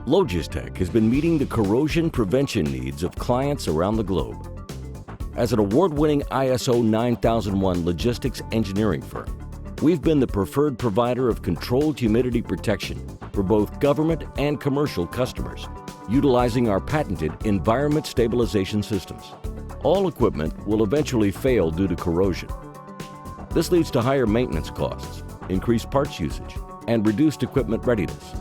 Logis-Tech has been meeting the corrosion prevention needs of clients around the globe. As an award-winning ISO 9001 logistics engineering firm, we've been the preferred provider of controlled humidity protection for both government and commercial customers, utilizing our patented environment stabilization systems. All equipment will eventually fail due to corrosion. This leads to higher maintenance costs, increased parts usage, and reduced equipment readiness.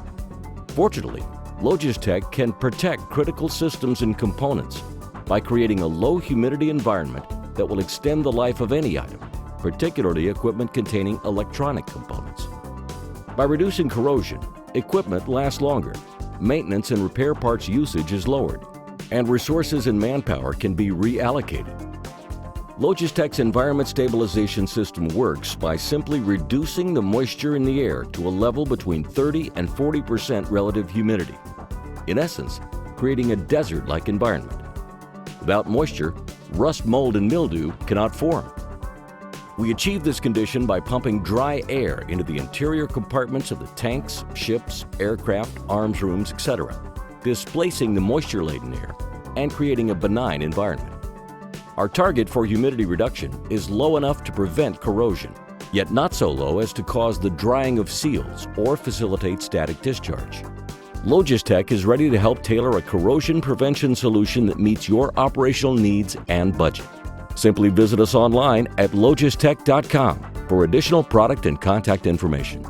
Fortunately, Logis-Tech can protect critical systems and components by creating a low humidity environment that will extend the life of any item, particularly equipment containing electronic components. By reducing corrosion, equipment lasts longer, maintenance and repair parts usage is lowered, and resources and manpower can be reallocated. Logis-Tech's environment stabilization system works by simply reducing the moisture in the air to a level between 30 and 40% relative humidity. In essence, creating a desert-like environment. Without moisture, rust, mold, and mildew cannot form. We achieve this condition by pumping dry air into the interior compartments of the tanks, ships, aircraft, arms rooms, etc., displacing the moisture-laden air and creating a benign environment. Our target for humidity reduction is low enough to prevent corrosion, yet not so low as to cause the drying of seals or facilitate static discharge. Logis-Tech is ready to help tailor a corrosion prevention solution that meets your operational needs and budget. Simply visit us online at logistech.com for additional product and contact information.